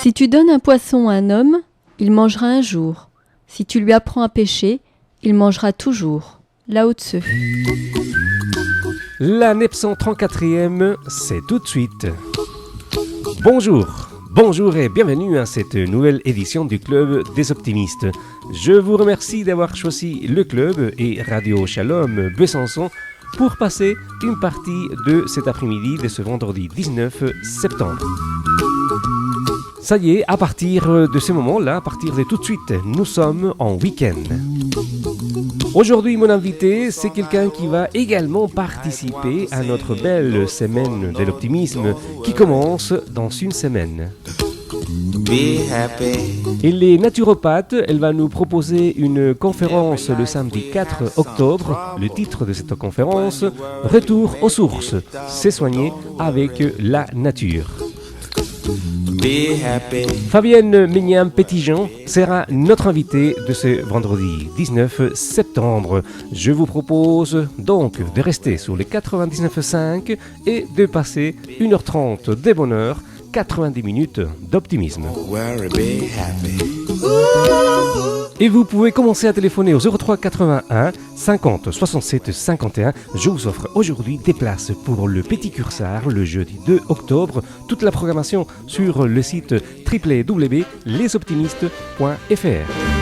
Si tu donnes un poisson à un homme, il mangera un jour. Si tu lui apprends à pêcher, il mangera toujours. Lao Tzu. La 934e, c'est tout de suite. Bonjour et bienvenue à cette nouvelle édition du Club des Optimistes. Je vous remercie d'avoir choisi le club et Radio Shalom Besançon pour passer une partie de cet après-midi de ce vendredi 19 septembre. Ça y est, à partir de ce moment-là, à partir de tout de suite, nous sommes en week-end. Aujourd'hui, mon invité, c'est quelqu'un qui va également participer à notre belle semaine de l'optimisme qui commence dans une semaine. Elle est naturopathe, elle va nous proposer une conférence le samedi 4 octobre. Le titre de cette conférence, Retour aux sources, c'est soigner avec la nature. Fabienne Méniam-Petitjean sera notre invitée de ce vendredi 19 septembre. Je vous propose donc de rester sur les 99.5 et de passer 1h30 de bonheur, 90 minutes d'optimisme. Et vous pouvez commencer à téléphoner au 03 81 50 67 51. Je vous offre aujourd'hui des places pour le Petit Cursard le jeudi 2 octobre. Toute la programmation sur le site www.lesoptimistes.fr.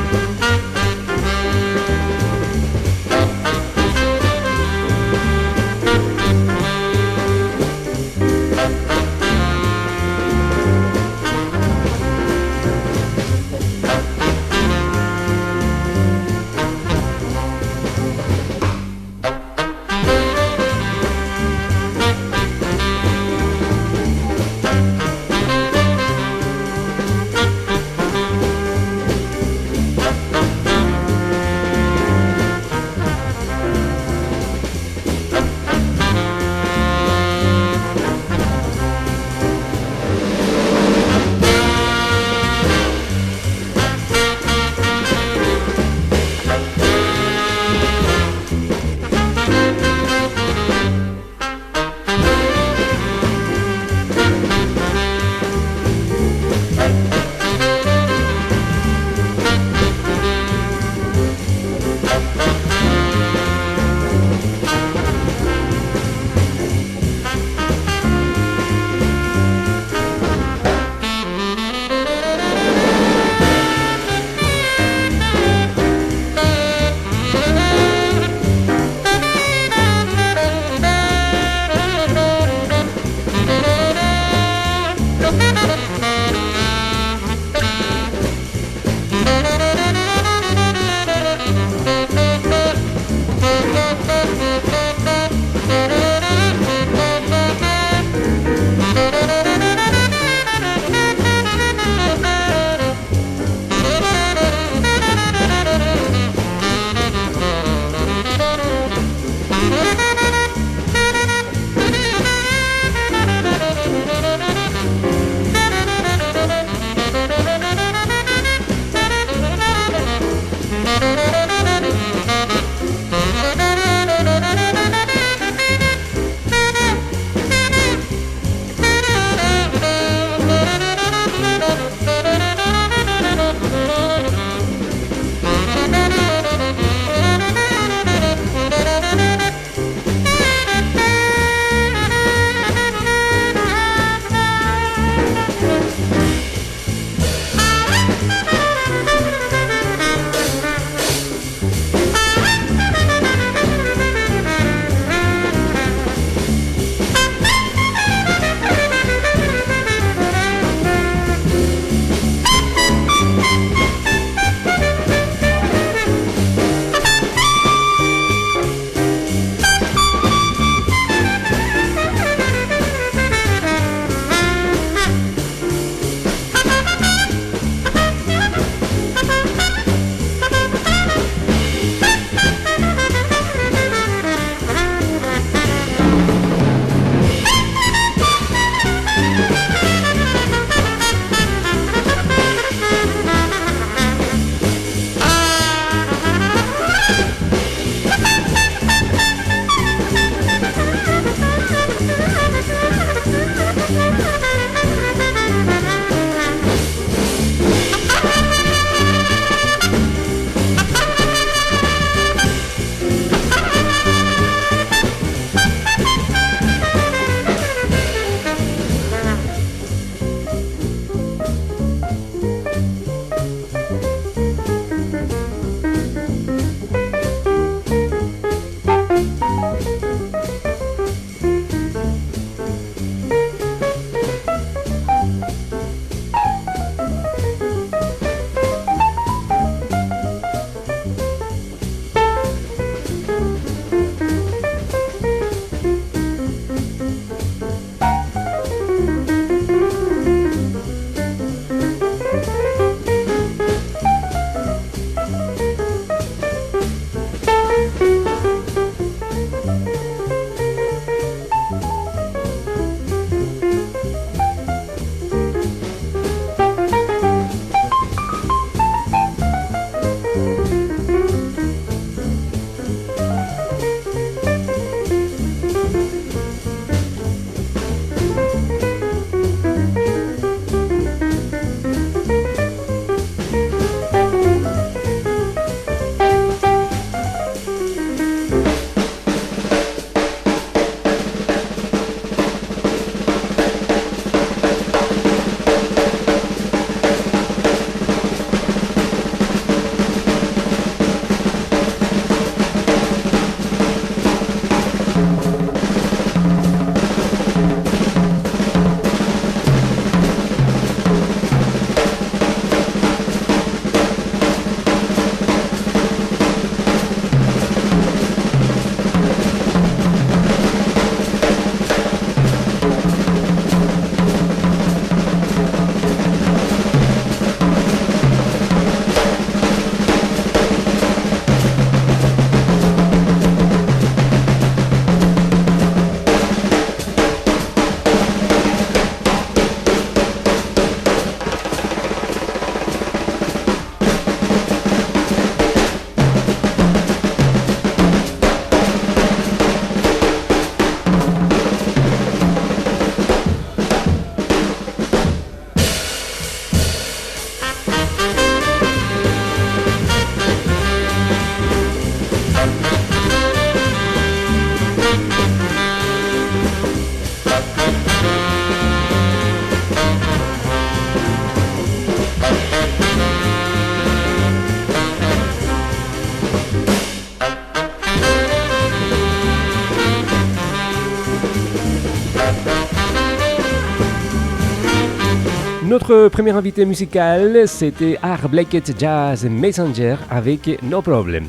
Notre premier invité musical, c'était Art Blackett Jazz Messenger avec No Problem.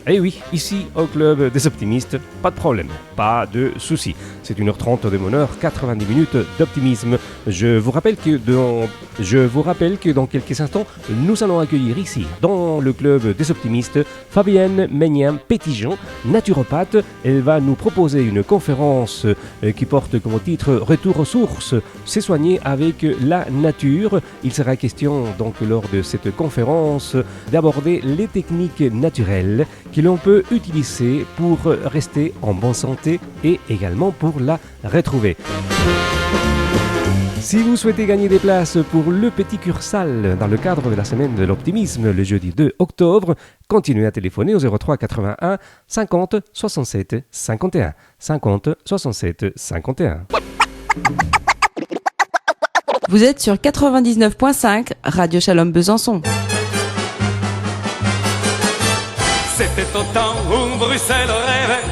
Et oui, ici au Club des Optimistes, pas de problème, pas de soucis. C'est 1h30 de bonheur, 90 minutes d'optimisme. Je vous rappelle que dans quelques instants, nous allons accueillir ici, dans le Club des Optimistes, Fabienne Maignan-Petitjean, naturopathe. Elle va nous proposer une conférence qui porte comme titre « Retour aux sources, c'est soigner avec la nature ». Il sera question donc lors de cette conférence d'aborder les techniques naturelles que l'on peut utiliser pour rester en bonne santé et également pour la retrouver. Si vous souhaitez gagner des places pour le Petit Cursal dans le cadre de la semaine de l'optimisme le jeudi 2 octobre, continuez à téléphoner au 03 81 50 67 51. 50 67 51. Vous êtes sur 99.5 Radio Shalom Besançon. C'était au temps où Bruxelles rêvait,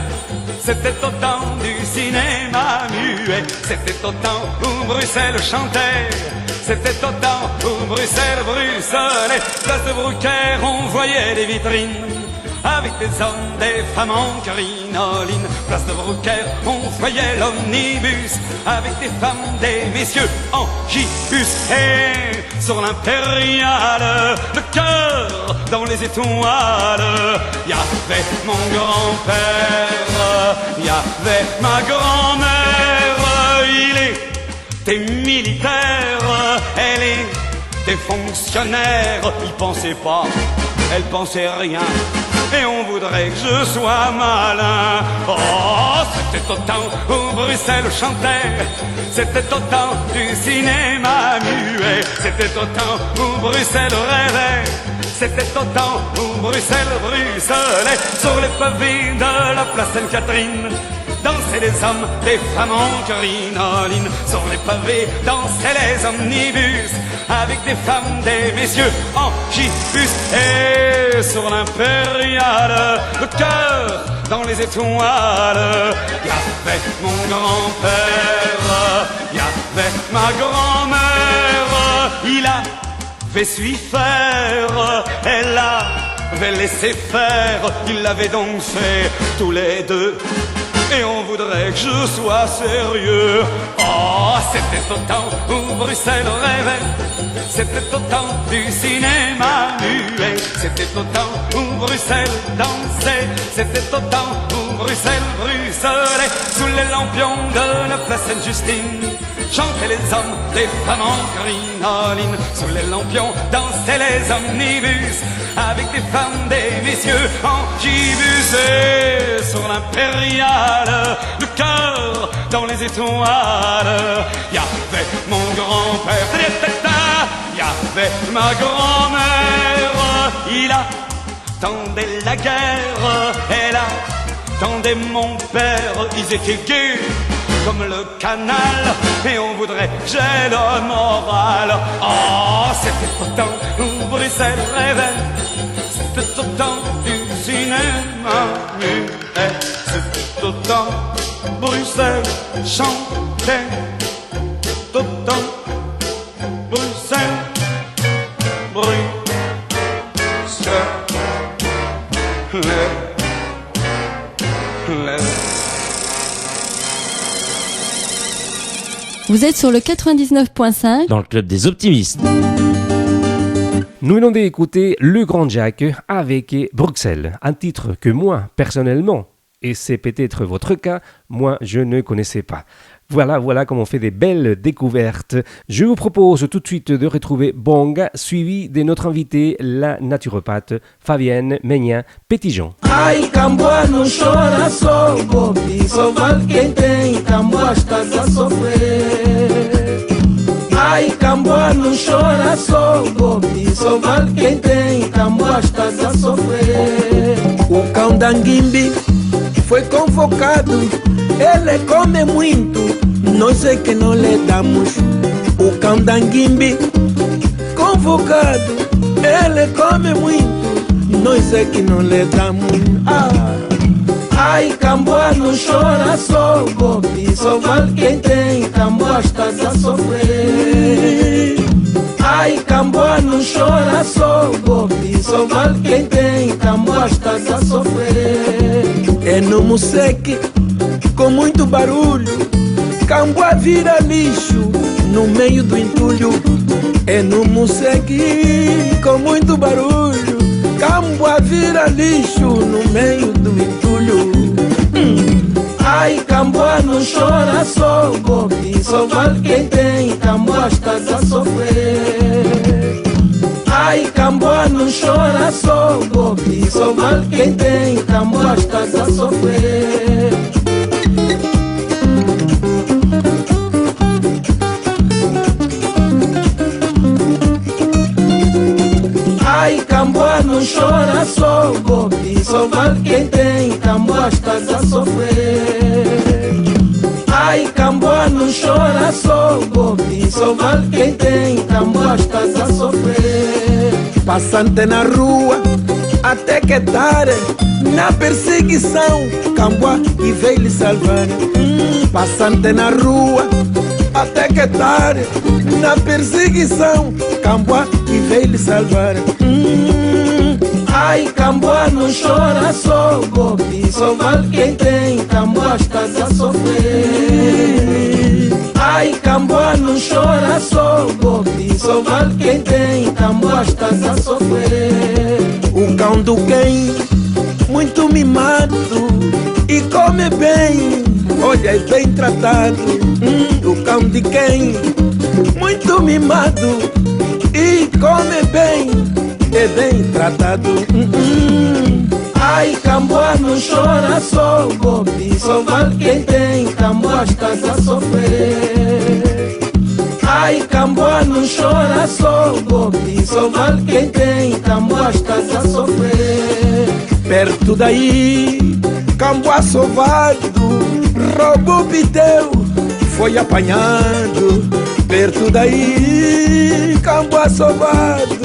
c'était au temps du cinéma muet, c'était au temps où Bruxelles chantait, c'était au temps où Bruxelles bruxelait. Place de Brucker, on voyait des vitrines avec des hommes, des femmes en crinoline. Place de Brucker, on voyait l'omnibus avec des femmes, des messieurs en gibus. Et sur l'impériale, le cœur dans les étoiles, il y avait mon grand-père, il y avait ma grand-mère. Il était militaire, elle était fonctionnaire. Il pensait pas, elle pensait rien, et on voudrait que je sois malin. Oh, c'était au temps où Bruxelles chantait, c'était au temps du cinéma muet, c'était au temps où Bruxelles rêvait, c'était au temps où Bruxelles bruxelait. Sur les pavés de la place Sainte-Catherine dansaient les hommes, les femmes en crinoline. Sur les pavés dansaient les omnibus avec des femmes, des messieurs en gibus. Et sur l'impériale, le cœur dans les étoiles, il y avait mon grand-père, il y avait ma grand-mère. Il avait su faire, elle avait laissé faire. Ils l'avaient donc fait tous les deux, et on voudrait que je sois sérieux. Oh, c'était au temps où Bruxelles rêvait, c'était au temps du cinéma muet, c'était au temps où Bruxelles dansait, c'était au temps où Bruxelles bruxelait. Sous les lampions de la place Sainte-Justine chantaient les hommes, les femmes en crinoline. Sous les lampions dansaient les omnibus avec des femmes, des messieurs en gibus. Et sur l'impériale, le cœur dans les étoiles, il y avait mon grand-père, il y avait ma grand-mère. Il attendait la guerre, elle attendait mon père. Ils étaient gais comme le canal, et on voudrait que j'ai le moral. Oh, c'était au temps où Bruxelles rêvait, c'était au temps du cinéma muet, c'était au temps Bruxelles chantait, c'était au temps Bruxelles bruxelait. Vous êtes sur le 99.5 dans le Club des Optimistes. Nous venons d'écouter Le Grand Jack avec Bruxelles, un titre que moi, personnellement, et c'est peut-être votre cas, moi je ne connaissais pas. Voilà comment on fait des belles découvertes. Je vous propose tout de suite de retrouver Bonga, suivi de notre invitée, la naturopathe Fabienne Maignan-Petitjean. Ai, Camboa não chora só, Bobi, só vale quem tem, Camboa estás a sofrer. Ai, Camboa não chora só, Bobi, só vale quem tem, Camboa estás a sofrer. O cão da Nguimbi foi convocado, ele come muito, nós é que não lhe damos. O cão da Nguimbi convocado, ele come muito, nós é que não lhe damos. Ai, Camboa não chora só, Bobi, só vale quem tem, Camboa estás a sofrer. Camboa não chora só, Bobi, só vale quem tem. Camboa estás a sofrer. É no Museque, com muito barulho, Camboa vira lixo no meio do entulho. É no Museque, com muito barulho, Camboa vira lixo no meio do entulho. Ai, Camboa não chora só, Bobi, só vale quem tem. Camboa estás a sofrer. Ai, Camboa não chora só, Bobi, só vale quem tem. Camboa estás a sofrer. Ai, Camboa não chora só, Bobi, só vale quem tem. Camboa estás a sofrer. Ai, Camboa não chora só, Bobi, só vale quem tem. Camboa estás a sofrer. Passante na rua, até que tarde, na perseguição, Camboa e veio lhe salvar. Passante na rua, até que tarde, na perseguição, Camboa e veio lhe salvar. Ai, Camboa não chora só, Bobi, só vale quem tem. Camboa estás a sofrer. Ai, Camboa não chora só, Bobi, só vale quem tem. Camboa estás a sofrer. O cão do quem, muito mimado e come bem, olha, é bem tratado. O cão de quem, muito mimado e come bem, é bem tratado. Ai, Camboa não chora só, Bobi, só vale quem tem. Camboa estás a sofrer. Ai, Camboa não chora só, Bobi, só vale quem tem. Camboa estás a sofrer. Perto daí, Camboa sovado, roubou piteu, foi apanhado. Perto daí, Camboa sovado,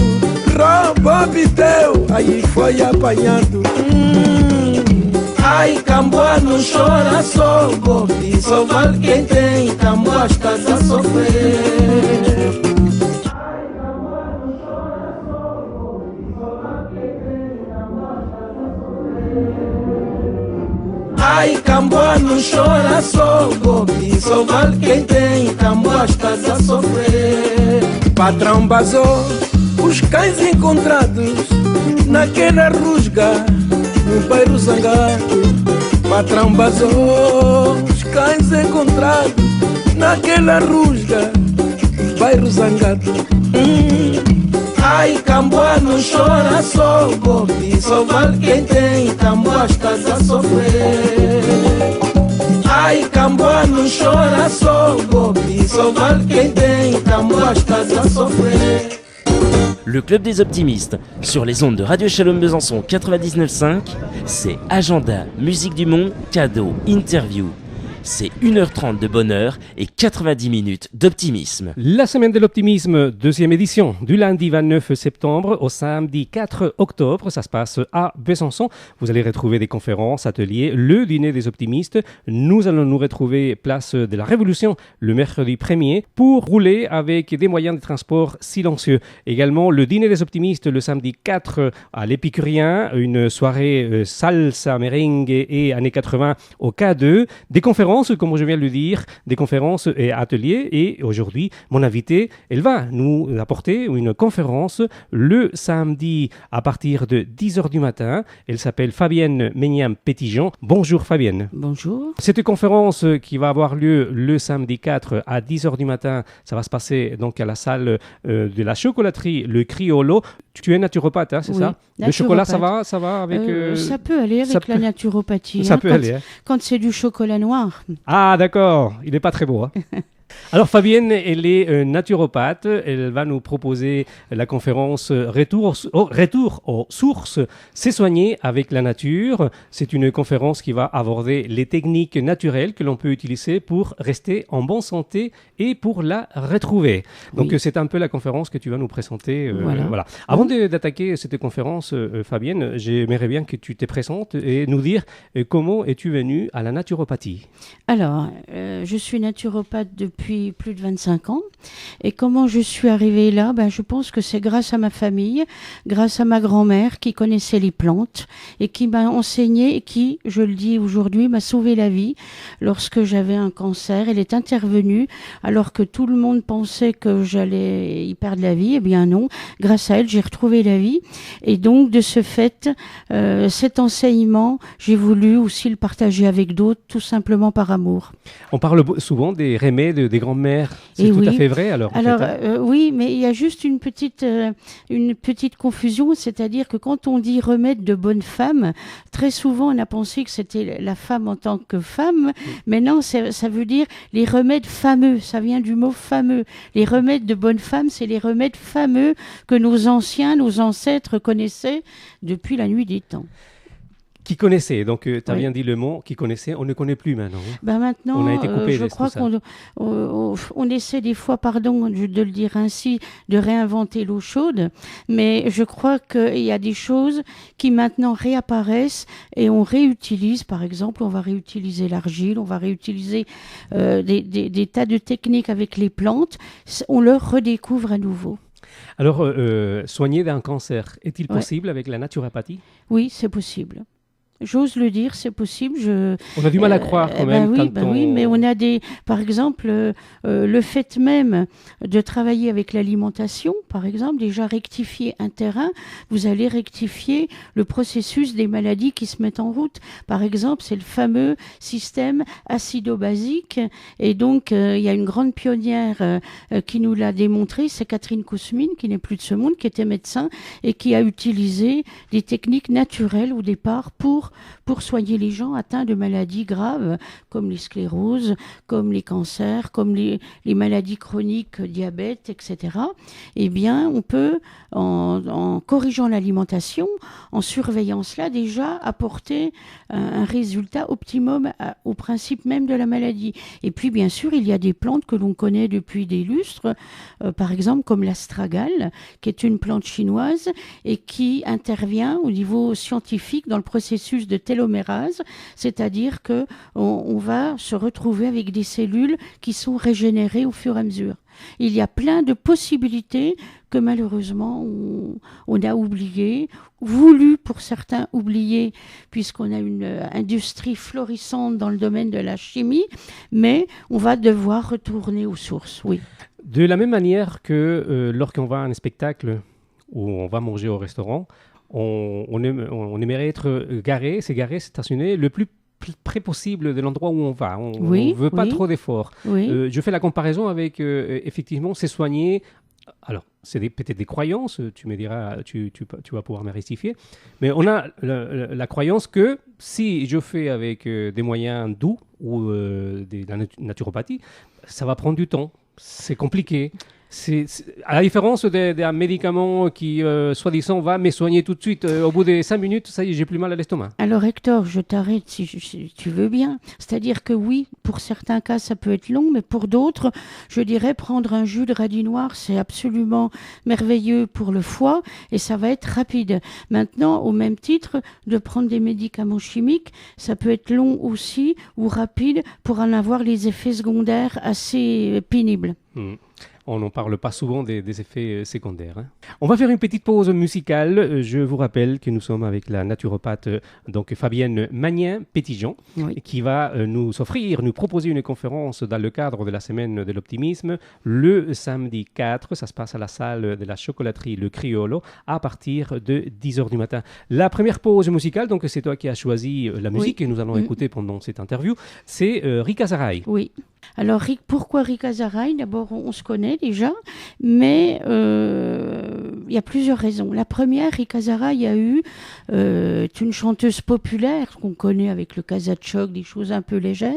roubou piteu, aí foi apanhado. Ai, Camboa não chora só, Bobi, só vale quem tem. Camboa estás a sofrer. Ai, Camboa não chora só, Bobi, só vale quem tem. Camboa estás a sofrer. Patrão basou os cães encontrados naquela rusga no bairro Zangado. Patrão basou os cães encontrados naquela rusga no bairro Zangado. Ai, Camboa não chora só, Bobi, só vale quem tem. Camboa estás a sofrer. Ai, Camboa não chora só, Bobi, só vale quem tem. Camboa estás a sofrer. Le Club des Optimistes, sur les ondes de Radio Shalom Besançon 99.5, c'est agenda, musique du monde, cadeaux, interview. C'est 1h30 de bonheur et 90 minutes d'optimisme. La semaine de l'optimisme, deuxième édition, du lundi 29 septembre au samedi 4 octobre. Ça se passe à Besançon. Vous allez retrouver des conférences, ateliers, le dîner des optimistes. Nous allons nous retrouver place de la Révolution le mercredi 1er pour rouler avec des moyens de transport silencieux. Également, le dîner des optimistes le samedi 4 à l'Épicurien, une soirée salsa, merengue et années 80 au K2. Des conférences, comme je viens de le dire, des conférences et ateliers. Et aujourd'hui, mon invitée, elle va nous apporter une conférence le samedi à partir de 10h du matin. Elle s'appelle Fabienne Méniam-Pétigeon. Bonjour Fabienne. Bonjour. Cette conférence qui va avoir lieu le samedi 4 à 10h du matin, ça va se passer donc à la salle de la chocolaterie Le Criollo. Tu es naturopathe, hein, c'est Oui, ça? Le chocolat, ça va avec... Ça peut aller avec la naturopathie. Ça peut aller. Quand c'est du chocolat noir. Ah, d'accord. Il n'est pas très beau. Hein. Alors Fabienne, elle est naturopathe. Elle va nous proposer la conférence Retour aux sources, c'est soigner avec la nature. C'est une conférence qui va aborder les techniques naturelles que l'on peut utiliser pour rester en bonne santé et pour la retrouver. Donc c'est un peu la conférence que tu vas nous présenter. Voilà. Avant d'attaquer cette conférence, Fabienne, j'aimerais bien que tu te présentes et nous dire comment es-tu venue à la naturopathie. Alors, je suis naturopathe depuis depuis plus de 25 ans. Et comment je suis arrivée là? Je pense que c'est grâce à ma famille, grâce à ma grand-mère qui connaissait les plantes et qui m'a enseigné et qui, je le dis aujourd'hui, m'a sauvé la vie lorsque j'avais un cancer. Elle est intervenue alors que tout le monde pensait que j'allais y perdre la vie. Eh bien non, grâce à elle, j'ai retrouvé la vie. Et donc, de ce fait, cet enseignement, j'ai voulu aussi le partager avec d'autres, tout simplement par amour. On parle souvent des remèdes des grands-mères. C'est tout à fait vrai alors. Oui, mais il y a juste une petite confusion, c'est-à-dire que quand on dit remède de bonne femme, très souvent on a pensé que c'était la femme en tant que femme, mais non, ça veut dire les remèdes fameux, ça vient du mot fameux. Les remèdes de bonne femme, c'est les remèdes fameux que nos ancêtres connaissaient depuis la nuit des temps. Qui connaissait, donc tu as bien dit le mot, qui connaissait, on ne connaît plus maintenant. Maintenant, on a été coupé je crois qu'on essaie des fois, pardon de le dire ainsi, de réinventer l'eau chaude, mais je crois qu'il y a des choses qui maintenant réapparaissent et on réutilise, par exemple, on va réutiliser l'argile, on va réutiliser des tas de techniques avec les plantes, on leur redécouvre à nouveau. Alors, soigner d'un cancer, est-il possible avec la naturopathie? Oui, c'est possible. J'ose le dire, c'est possible. On a du mal à croire quand même. Oui, mais on a par exemple, le fait même de travailler avec l'alimentation, par exemple, déjà rectifier un terrain, vous allez rectifier le processus des maladies qui se mettent en route. Par exemple, c'est le fameux système acido-basique. Et donc, il y a une grande pionnière qui nous l'a démontré, c'est Catherine Kousmine, qui n'est plus de ce monde, qui était médecin et qui a utilisé des techniques naturelles au départ pour soigner les gens atteints de maladies graves comme les scléroses, comme les cancers, comme les maladies chroniques, diabète, etc. Eh bien, on peut, en corrigeant l'alimentation, en surveillant cela, déjà apporter un résultat optimum au principe même de la maladie. Et puis, bien sûr, il y a des plantes que l'on connaît depuis des lustres, par exemple comme l'astragale, qui est une plante chinoise et qui intervient au niveau scientifique dans le processus de télomérase, c'est-à-dire que on va se retrouver avec des cellules qui sont régénérées au fur et à mesure. Il y a plein de possibilités que malheureusement on a oubliées, voulu pour certains oublier, puisqu'on a une industrie florissante dans le domaine de la chimie, mais on va devoir retourner aux sources, oui. De la même manière que lorsqu'on va à un spectacle ou on va manger au restaurant, on aimerait être garé, stationné le plus près possible de l'endroit où on va. On ne veut pas trop d'efforts. Oui. Je fais la comparaison avec, effectivement, c'est soigner. Alors, c'est peut-être des croyances, tu me diras, tu vas pouvoir me rectifier, mais on a la croyance que si je fais avec des moyens doux ou de la naturopathie, ça va prendre du temps. C'est compliqué. C'est à la différence d'un médicament qui, soi-disant, va me soigner tout de suite. Au bout de 5 minutes, ça y est, j'ai plus mal à l'estomac. Alors Hector, je t'arrête si tu veux bien. C'est-à-dire que oui, pour certains cas, ça peut être long, mais pour d'autres, je dirais prendre un jus de radis noir, c'est absolument merveilleux pour le foie et ça va être rapide. Maintenant, au même titre, de prendre des médicaments chimiques, ça peut être long aussi ou rapide pour en avoir les effets secondaires assez pénibles. On n'en parle pas souvent des effets secondaires. On va faire une petite pause musicale. Je vous rappelle que nous sommes avec la naturopathe donc Fabienne Magnin-Petitjean, qui va nous proposer une conférence dans le cadre de la semaine de l'optimisme le samedi 4. Ça se passe à la salle de la chocolaterie Le Criollo à partir de 10h du matin. La première pause musicale, donc c'est toi qui as choisi la musique que nous allons écouter pendant cette interview, c'est Rick Azaray. Oui. Alors, pourquoi Rick Azaray? D'abord, on se connaît déjà, mais il y a plusieurs raisons. La première, Rick Azaray est une chanteuse populaire qu'on connaît avec le Kazatchok, des choses un peu légères,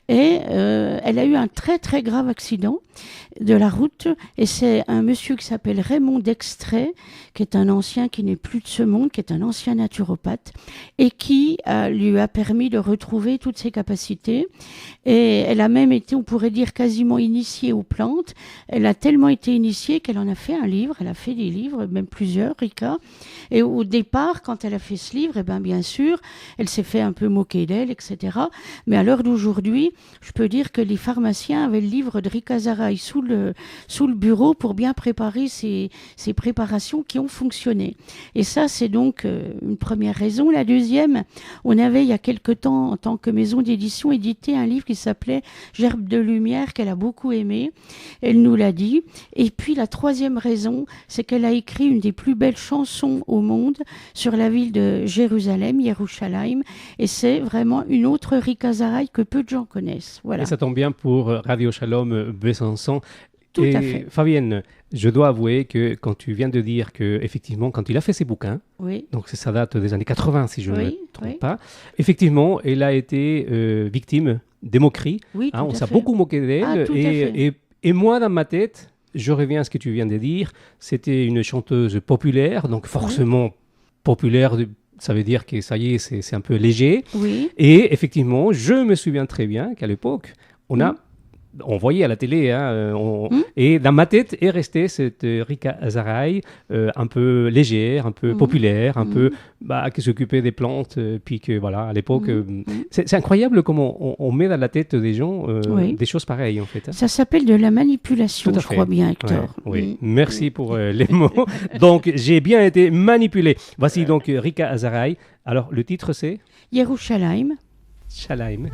et elle a eu un très très grave accident de la route, et c'est un monsieur qui s'appelle Raymond Dextray, qui est un ancien qui n'est plus de ce monde, qui est un ancien naturopathe, et qui lui a permis de retrouver toutes ses capacités. Et elle a même été, on pourrait dire, quasiment initiée aux plantes. Elle a tellement été initiée qu'elle en a fait un livre, elle a fait des livres. livre, même plusieurs, Rika. Et au départ, quand elle a fait ce livre, bien sûr, elle s'est fait un peu moquer d'elle, etc. Mais à l'heure d'aujourd'hui, je peux dire que les pharmaciens avaient le livre de Rika Zaraï sous le bureau pour bien préparer ces préparations qui ont fonctionné. Et ça, c'est donc une première raison. La deuxième, on avait il y a quelque temps, en tant que maison d'édition, édité un livre qui s'appelait Gerbe de lumière, qu'elle a beaucoup aimé. Elle nous l'a dit. Et puis la troisième raison, c'est qu'elle a écrit une des plus belles chansons au monde sur la ville de Jérusalem, Yerushalayim. Et c'est vraiment une autre Rika Zaraï que peu de gens connaissent. Voilà. Et ça tombe bien pour Radio Shalom Besançon. Tout et à fait. Fabienne, je dois avouer que quand tu viens de dire que effectivement, quand il a fait ses bouquins, Oui. donc ça date des années 80 si je ne me Oui, trompe oui. pas, effectivement, elle a été victime des moqueries. Oui, tout On à s'est fait. beaucoup moqué d'elle. Ah, tout à fait. Et moi, dans ma tête, je reviens à ce que tu viens de dire, c'était une chanteuse populaire, donc forcément populaire, ça veut dire que ça y est, c'est un peu léger. Oui. Et effectivement, je me souviens très bien qu'à l'époque, on voyait à la télé, et dans ma tête est restée cette Rika Zaraï, un peu légère, un peu populaire, un peu qui s'occupait des plantes, puis que voilà, à l'époque, c'est incroyable comment on met dans la tête des gens des choses pareilles en fait. Hein. Ça s'appelle de la manipulation, Tout à je fait. crois bien, Hector. Oui, merci pour les mots. Donc, j'ai bien été manipulé. Voici donc Rika Zaraï. Alors, le titre c'est Yerushalayim. Shalaim.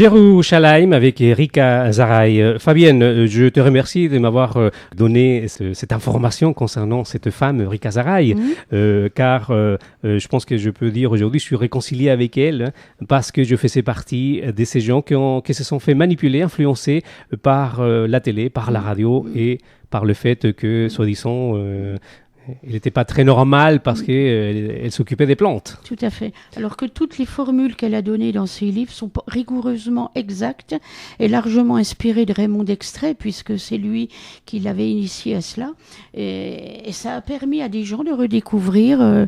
Jérusalem avec Rika Zaraï. Fabienne, je te remercie de m'avoir donné cette information concernant cette femme, Rika Zaraï, car je pense que je peux dire aujourd'hui, je suis réconcilié avec elle parce que je faisais partie de ces gens qui se sont fait manipuler, influencer par la télé, par la radio et par le fait que, soi-disant, Il n'était pas très normal parce qu'elle s'occupait des plantes. Tout à fait. Alors que toutes les formules qu'elle a données dans ses livres sont rigoureusement exactes et largement inspirées de Raymond d'Extrait, puisque c'est lui qui l'avait initié à cela. Et ça a permis à des gens de redécouvrir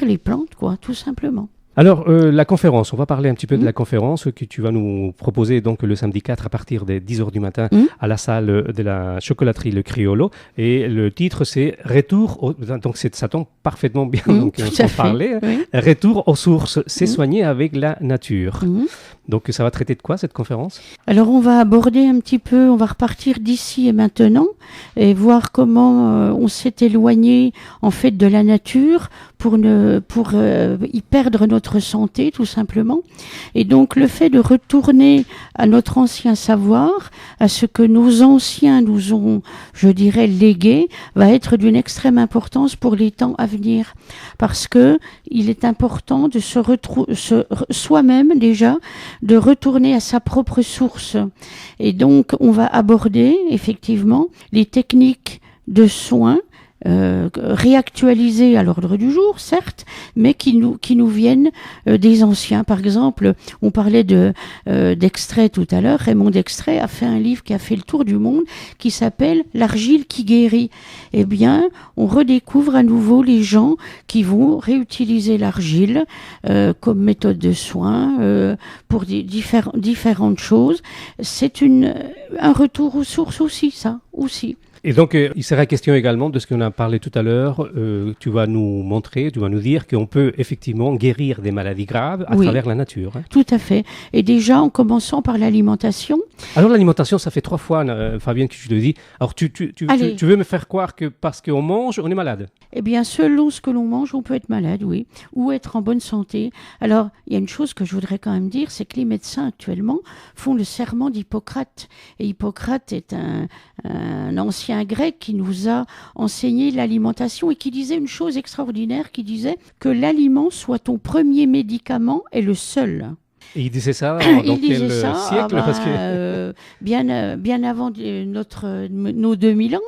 les plantes, quoi, tout simplement. Alors, la conférence, on va parler un petit peu de la conférence que tu vas nous proposer donc le samedi 4 à partir des 10h du matin à la salle de la chocolaterie Le Criollo. Et le titre, c'est Retour, donc ça tombe parfaitement bien, donc on peut en parler. Oui. Retour aux sources, c'est soigner avec la nature. Donc, ça va traiter de quoi cette conférence? Alors, on va aborder un petit peu, on va repartir d'ici et maintenant et voir comment on s'est éloigné en fait de la nature pour y perdre notre santé, tout simplement. Et donc, le fait de retourner à notre ancien savoir, à ce que nos anciens nous ont, je dirais, légué, va être d'une extrême importance pour les temps à venir. Parce que il est important de soi-même déjà, de retourner à sa propre source. Et donc, on va aborder, effectivement, les techniques de soins réactualisés à l'ordre du jour, certes, mais qui nous viennent des anciens. Par exemple, on parlait d'Extrait tout à l'heure. Raymond d'Extrait a fait un livre qui a fait le tour du monde, qui s'appelle L'argile qui guérit. Eh bien, on redécouvre à nouveau les gens qui vont réutiliser l'argile comme méthode de soins pour différentes choses. C'est un retour aux sources aussi, ça, aussi. Et donc, il sera question également de ce qu'on a parlé tout à l'heure. Tu vas nous montrer, tu vas nous dire qu'on peut effectivement guérir des maladies graves à travers la nature. Tout à fait. Et déjà, en commençant par l'alimentation. Alors, l'alimentation, ça fait 3 fois, Fabienne, que je te dis. Alors, tu veux me faire croire que parce qu'on mange, on est malade? Eh bien, selon ce que l'on mange, on peut être malade, oui, ou être en bonne santé. Alors, il y a une chose que je voudrais quand même dire, c'est que les médecins actuellement font le serment d'Hippocrate. Et Hippocrate est un ancien grec qui nous a enseigné l'alimentation et qui disait une chose extraordinaire, qui disait que l'aliment soit ton premier médicament et le seul. Et il disait ça dans quel siècle? Parce que bien avant nos 2000 ans.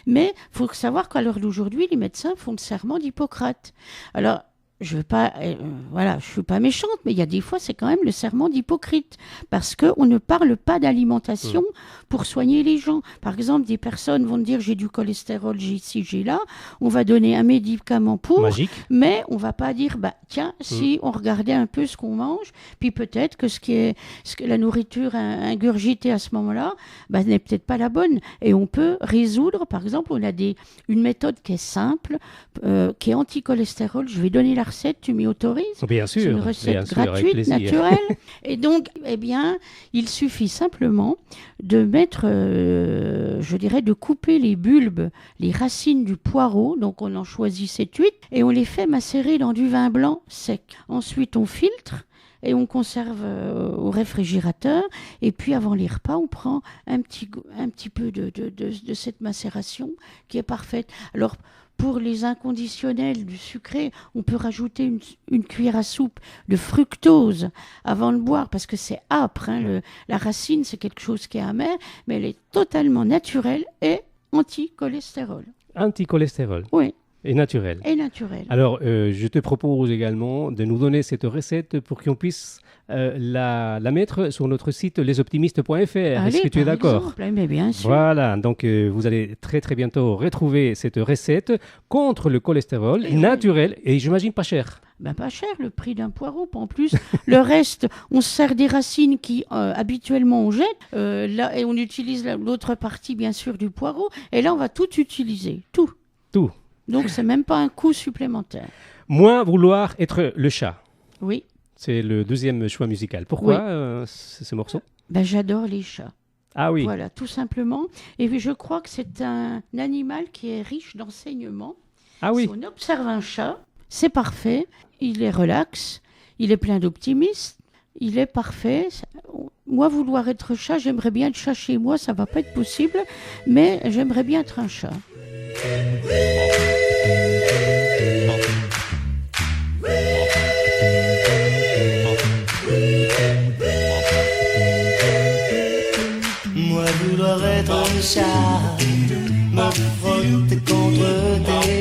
Mais il faut savoir qu'à l'heure d'aujourd'hui, les médecins font le serment d'Hippocrate. Alors, je veux pas, je suis pas méchante, mais il y a des fois, c'est quand même le serment d'Hippocrate, parce que on ne parle pas d'alimentation pour soigner les gens. Par exemple, des personnes vont dire j'ai du cholestérol, j'ai ici, j'ai là. On va donner un médicament pour, magique, mais on va pas dire tiens, si on regardait un peu ce qu'on mange, puis peut-être que ce que la nourriture ingurgitée à ce moment-là, n'est peut-être pas la bonne. Et on peut résoudre, par exemple, on a une méthode qui est simple, qui est anti-cholestérol. Je vais donner la recette, tu m'y autorises? Bien sûr. C'est une recette gratuite, naturelle. Et donc, il suffit simplement de mettre, de couper les bulbes, les racines du poireau. Donc, on en choisit 7-8 et on les fait macérer dans du vin blanc sec. Ensuite, on filtre et on conserve au réfrigérateur. Et puis, avant les repas, on prend un petit peu de cette macération qui est parfaite. Alors, pour les inconditionnels du sucré, on peut rajouter une cuillère à soupe de fructose avant de boire, parce que c'est âpre. La racine, c'est quelque chose qui est amer, mais elle est totalement naturelle et anti-cholestérol. Anti-cholestérol. Oui. Et naturel. Et naturel. Alors, je te propose également de nous donner cette recette pour qu'on puisse la mettre sur notre site lesoptimistes.fr. Est-ce que tu es d'accord? Mais bien sûr. Voilà, donc vous allez très très bientôt retrouver cette recette contre le cholestérol naturel et j'imagine pas cher. Pas cher, le prix d'un poireau. En plus, le reste, on se sert des racines qui habituellement on jette. Là, et on utilise l'autre partie, bien sûr, du poireau. Et là, on va tout utiliser. Tout. Donc, c'est même pas un coût supplémentaire. Moins vouloir être le chat. Oui. C'est le deuxième choix musical. Pourquoi ce morceau? J'adore les chats. Ah oui. Voilà, tout simplement. Et je crois que c'est un animal qui est riche d'enseignements. Ah oui. Si on observe un chat, c'est parfait. Il est relax, il est plein d'optimisme, il est parfait. Moi, vouloir être chat, j'aimerais bien être chat chez moi, ça va pas être possible, mais j'aimerais bien être un chat. Moi vouloir être un chat, me frotter contre tes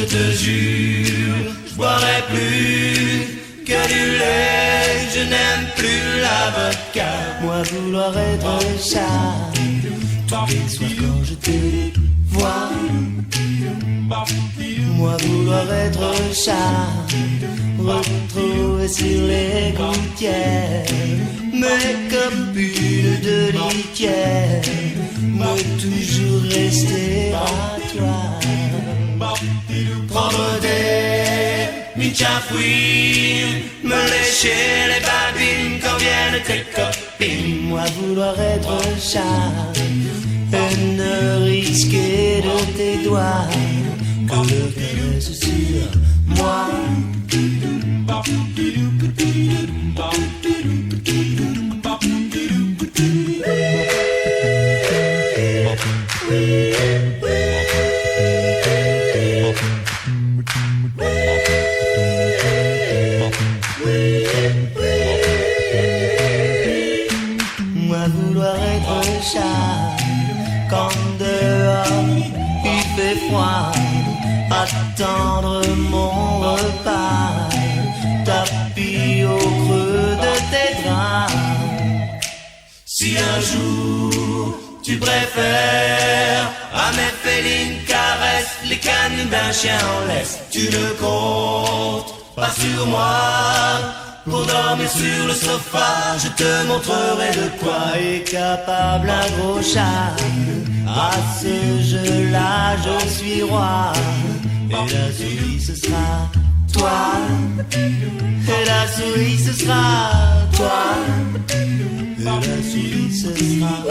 te jure, je boirai plus que du lait, je n'aime plus la vodka. Moi vouloir être chat, tous les soirs quand je te vois. Moi vouloir être chat, retrouver sur les gouttières, mais comme une de litière, moi toujours rester à toi. Prendre des michafouines, me lécher les babines quand viennent tes copines. Moi vouloir être chat et ne risquer de tes doigts que le caresse sur moi. Moi vouloir être chat quand dehors il fait froid, attendre mon repas, tapis au creux de tes draps. Si un jour tu préfères à mes félines caresses les canines d'un chien en laisse, tu ne comptes pas sur moi pour dormir sur le sofa. Je te montrerai de quoi est capable un gros chat. À ce jeu-là je suis roi, et la souris ce sera toi, et la souris ce sera toi, et la souris ce sera.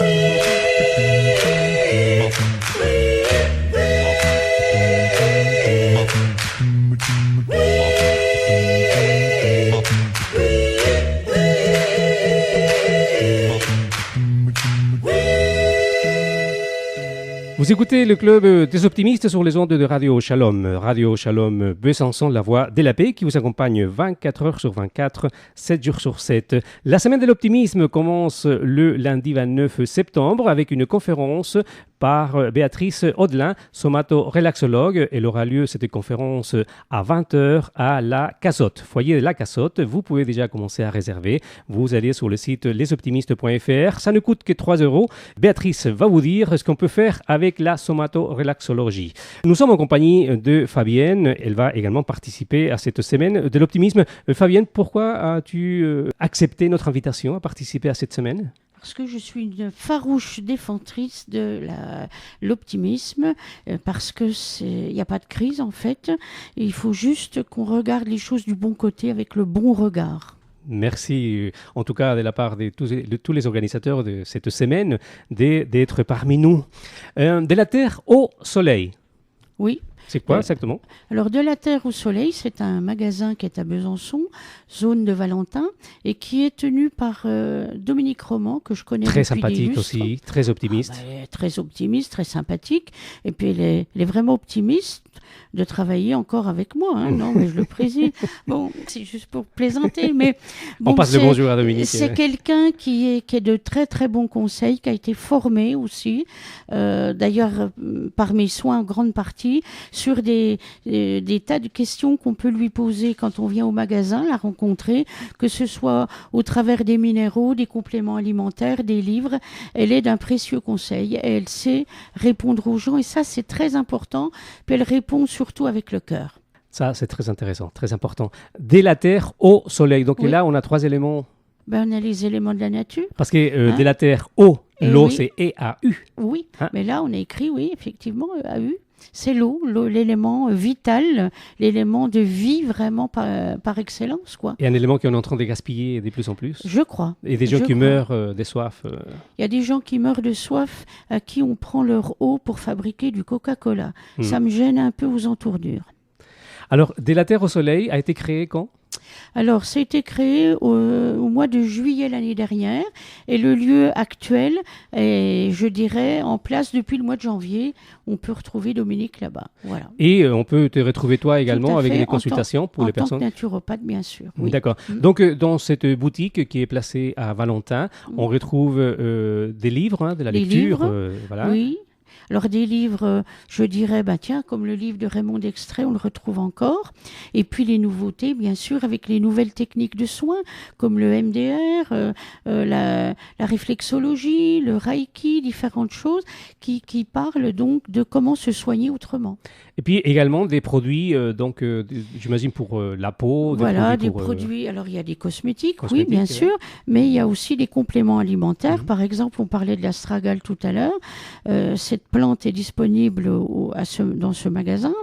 Vous écoutez le club des optimistes sur les ondes de Radio Shalom Besançon, la voix de la paix qui vous accompagne 24 heures sur 24, 7 jours sur 7. La semaine de l'optimisme commence le lundi 29 septembre avec une conférence par Béatrice Audelin, somato-relaxologue. Elle aura lieu, cette conférence, à 20h à la Cassotte, foyer de la Cassotte. Vous pouvez déjà commencer à réserver. Vous allez sur le site lesoptimistes.fr. Ça ne coûte que 3 €. Béatrice va vous dire ce qu'on peut faire avec la somato-relaxologie. Nous sommes en compagnie de Fabienne. Elle va également participer à cette semaine de l'optimisme. Fabienne, pourquoi as-tu accepté notre invitation à participer à cette semaine ? Parce que je suis une farouche défenseur de l'optimisme, parce que il n'y a pas de crise en fait. Il faut juste qu'on regarde les choses du bon côté avec le bon regard. Merci, en tout cas de la part de tous les organisateurs de cette semaine, d'être parmi nous. De la Terre au Soleil. Oui. C'est quoi exactement ? Alors, De la Terre au Soleil, c'est un magasin qui est à Besançon, zone de Valentin, et qui est tenu par Dominique Roman, que je connais très depuis des lustres. sympathique aussi, très optimiste. Très optimiste, très sympathique. Et puis, elle est vraiment optimiste de travailler encore avec moi. Hein. Non, mais je le préside. Bon, c'est juste pour plaisanter. Mais bon, on passe le bonjour à Dominique. C'est quelqu'un qui est de très, très bons conseils, qui a été formé aussi, d'ailleurs, par mes soins en grande partie, sur des tas de questions qu'on peut lui poser quand on vient au magasin, la rencontrer, que ce soit au travers des minéraux, des compléments alimentaires, des livres. Elle est d'un précieux conseil et elle sait répondre aux gens, et ça, c'est très important. Puis elle répond surtout avec le cœur. Ça, c'est très intéressant, très important. De la Terre au Soleil. Donc Oui. là, on a 3 éléments. On a les éléments de la nature. Parce que de la Terre au, Et l'eau, oui. c'est E-A-U. Oui, Hein? mais là, on a écrit, oui, effectivement, AU. C'est l'eau, l'élément vital, l'élément de vie vraiment par excellence, quoi. Et un élément qu'on est en train de gaspiller de plus en plus. Je crois. Et des gens Je qui crois. meurent de soif. Il y a des gens qui meurent de soif à qui on prend leur eau pour fabriquer du Coca-Cola. Ça me gêne un peu aux entournures. Alors, De la Terre au Soleil a été créé quand ? Alors, ça a été créé au mois de juillet l'année dernière et le lieu actuel est, je dirais, en place depuis le mois de janvier. On peut retrouver Dominique là-bas. Voilà. Et on peut te retrouver toi Tout également à avec fait, des consultations pour les En tant personnes. que naturopathe, bien sûr. Oui. D'accord. Donc, dans cette boutique qui est placée à Valentin, on retrouve des livres, de la Les lecture. livres, Voilà. Oui. Alors des livres, je dirais, tiens, comme le livre de Raymond Dextrait, on le retrouve encore. Et puis les nouveautés, bien sûr, avec les nouvelles techniques de soins, comme le MDR, la réflexologie, le Reiki, différentes choses qui parlent donc de comment se soigner autrement. Et puis également des produits, j'imagine pour la peau. Voilà, des produits. Alors il y a des cosmétiques, oui, bien sûr, mais il y a aussi des compléments alimentaires. Par exemple, on parlait de l'astragale tout à l'heure. Cette plante est disponible dans ce magasin.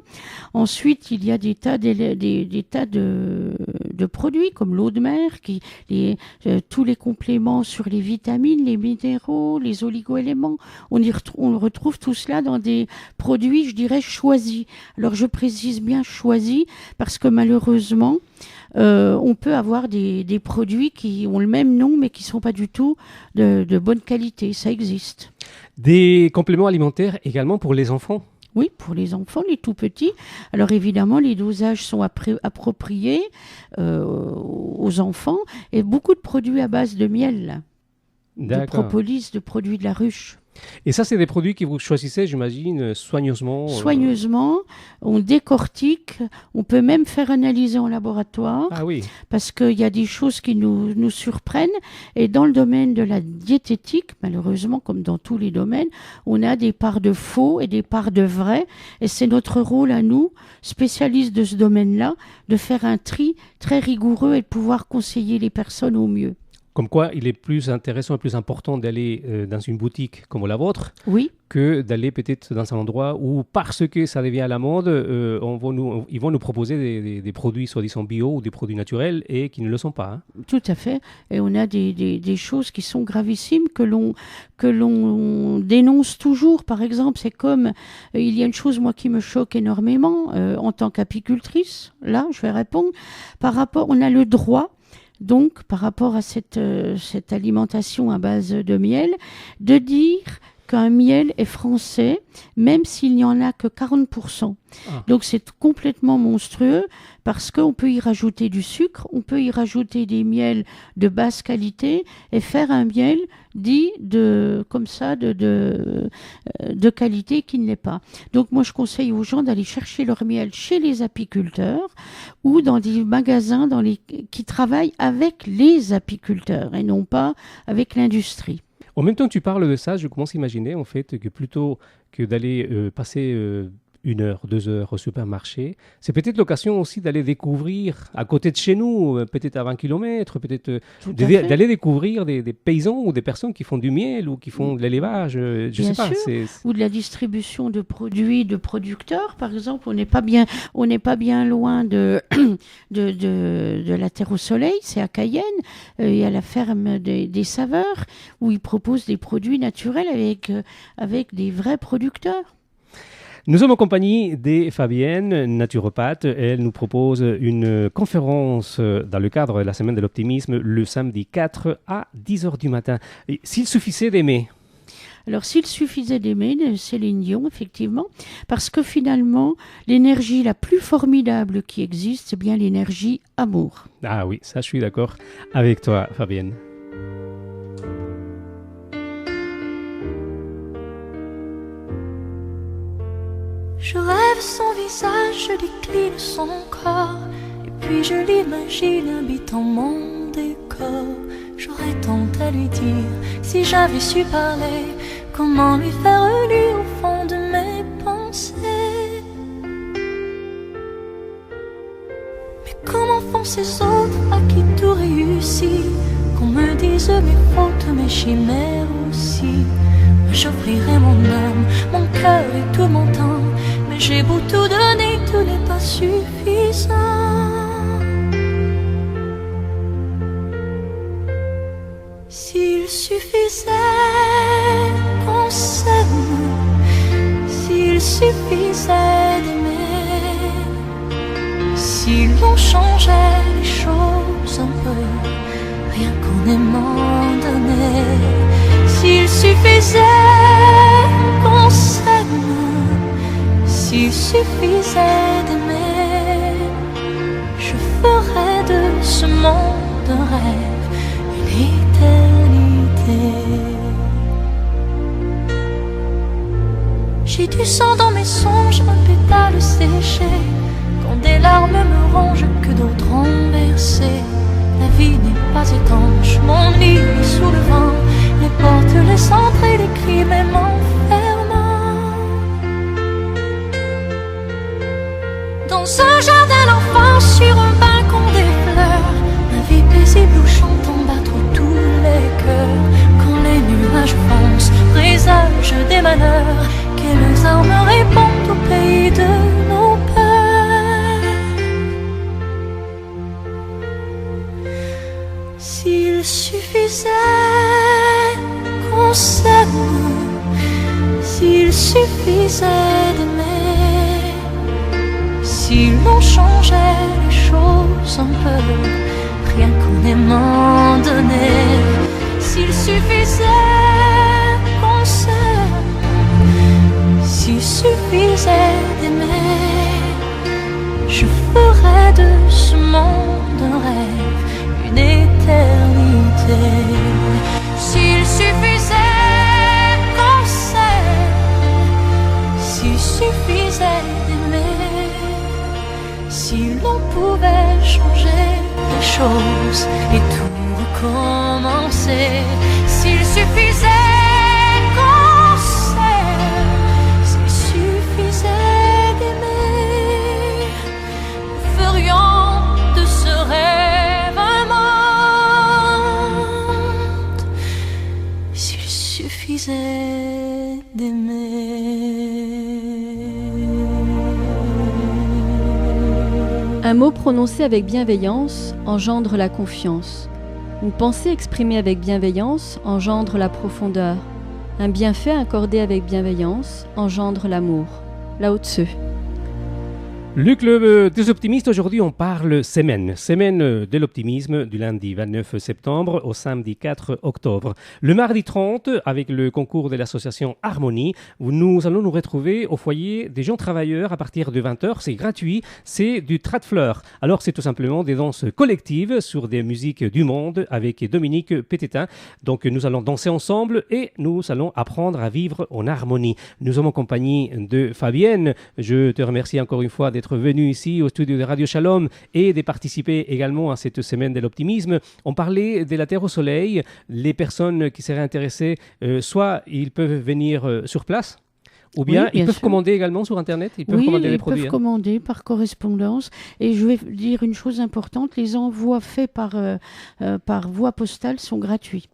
Ensuite, il y a des tas de produits comme l'eau de mer, tous les compléments sur les vitamines, les minéraux, les oligo-éléments. On retrouve tout cela dans des produits, je dirais, choisis. Alors je précise bien choisis parce que malheureusement, on peut avoir des produits qui ont le même nom mais qui ne sont pas du tout de bonne qualité. Ça existe. Des compléments alimentaires également pour les enfants? Oui, pour les enfants, les tout petits. Alors évidemment, les dosages sont appropriés aux enfants et beaucoup de produits à base de miel, de propolis, de produits de la ruche. Et ça, c'est des produits que vous choisissez, j'imagine, soigneusement. Soigneusement, on décortique, on peut même faire analyser en laboratoire. Ah oui. Parce qu'il y a des choses qui nous surprennent. Et dans le domaine de la diététique, malheureusement, comme dans tous les domaines, on a des parts de faux et des parts de vrai. Et c'est notre rôle à nous, spécialistes de ce domaine-là, de faire un tri très rigoureux et de pouvoir conseiller les personnes au mieux. Comme quoi, il est plus intéressant et plus important d'aller dans une boutique comme la vôtre que d'aller peut-être dans un endroit où, parce que ça devient à la mode, ils vont nous proposer des produits soi-disant bio ou des produits naturels et qui ne le sont pas. Hein. Tout à fait. Et on a des choses qui sont gravissimes que l'on dénonce toujours. Par exemple, c'est comme, il y a une chose, moi, qui me choque énormément en tant qu'apicultrice. Là, je vais répondre. On a le droit, donc, par rapport à cette alimentation à base de miel, de dire qu'un miel est français, même s'il n'y en a que 40%. Donc, c'est complètement monstrueux parce qu'on peut y rajouter du sucre, on peut y rajouter des miels de basse qualité et faire un miel dit de qualité qui ne l'est pas. Donc, moi, je conseille aux gens d'aller chercher leur miel chez les apiculteurs ou dans des magasins qui travaillent avec les apiculteurs et non pas avec l'industrie. En même temps que tu parles de ça, je commence à imaginer en fait que plutôt que d'aller passer 1 heure, 2 heures au supermarché, c'est peut-être l'occasion aussi d'aller découvrir à côté de chez nous, peut-être à 20 km, peut-être d'aller découvrir des paysans ou des personnes qui font du miel ou qui font de l'élevage, je ne sais pas. Ou de la distribution de produits de producteurs, par exemple. On n'est pas bien loin de la Terre au Soleil, c'est à Cayenne. Il y a la ferme des Saveurs où ils proposent des produits naturels avec des vrais producteurs. Nous sommes en compagnie de Fabienne, naturopathe. Elle nous propose une conférence dans le cadre de la Semaine de l'Optimisme le samedi 4 à 10h du matin. Et s'il suffisait d'aimer. Alors, s'il suffisait d'aimer, Céline Dion, effectivement, parce que finalement, l'énergie la plus formidable qui existe, c'est bien l'énergie amour. Ah oui, ça je suis d'accord avec toi, Fabienne. Je rêve son visage, je décline son corps, et puis je l'imagine habitant mon décor. J'aurais tant à lui dire, si j'avais su parler, comment lui faire lire au fond de mes pensées. Mais comment font ces autres à qui tout réussit, qu'on me dise mes fautes, mes chimères aussi. J'offrirai mon âme, mon cœur et tout mon temps, mais j'ai beau tout donner, tout n'est pas suffisant. S'il suffisait qu'on s'aime, s'il suffisait d'aimer, si l'on changeait les choses un peu, rien qu'en aimant donner. S'il suffisait qu'on s'aime, s'il suffisait d'aimer, je ferais de ce monde un rêve, une éternité. J'ai du sang dans mes songes, un pétale séché. Quand des larmes me rongent, que d'autres ont versé. La vie n'est pas étanche, mon lit est sous le vent. Les portes, les centres et les cris, même m'enfermant. Dans un jardin d'enfance, sur un balcon des fleurs, ma vie paisible où chantant battre tous les cœurs. Quand les nuages foncent, présage des malheurs, quelles armes répondent au pays de nos peurs. S'il suffisait qu'on s'aime, s'il suffisait d'aimer, si l'on changeait les choses un peu, rien qu'en aimant donner. S'il suffisait qu'on s'aime, s'il suffisait d'aimer, je ferais de ce monde un rêve, une éternité. S'il suffisait qu'on s'aime, s'il suffisait d'aimer, si l'on pouvait changer les choses et tout recommencer. S'il suffisait qu'on s'aime, s'il suffisait d'aimer, nous ferions de ce rêve un monde. S'il suffisait d'aimer. Un mot prononcé avec bienveillance engendre la confiance. Une pensée exprimée avec bienveillance engendre la profondeur. Un bienfait accordé avec bienveillance engendre l'amour. Lao Tzu. Le club des optimistes, aujourd'hui on parle semaine de l'optimisme du lundi 29 septembre au samedi 4 octobre. Le mardi 30, avec le concours de l'association Harmonie, nous allons nous retrouver au foyer des gens travailleurs à partir de 20h, c'est gratuit, c'est du tratfleur. Alors c'est tout simplement des danses collectives sur des musiques du monde avec Dominique Pététin. Donc nous allons danser ensemble et nous allons apprendre à vivre en harmonie. Nous sommes en compagnie de Fabienne, je te remercie encore une fois d'être venu ici au studio de Radio Shalom et de participer également à cette semaine de l'optimisme. On parlait de la Terre au Soleil. Les personnes qui seraient intéressées, soit ils peuvent venir sur place, ou bien ils peuvent commander également sur Internet. Ils peuvent commander des produits. Ils peuvent commander par correspondance. Et je vais dire une chose importante, les envois faits par voie postale sont gratuits.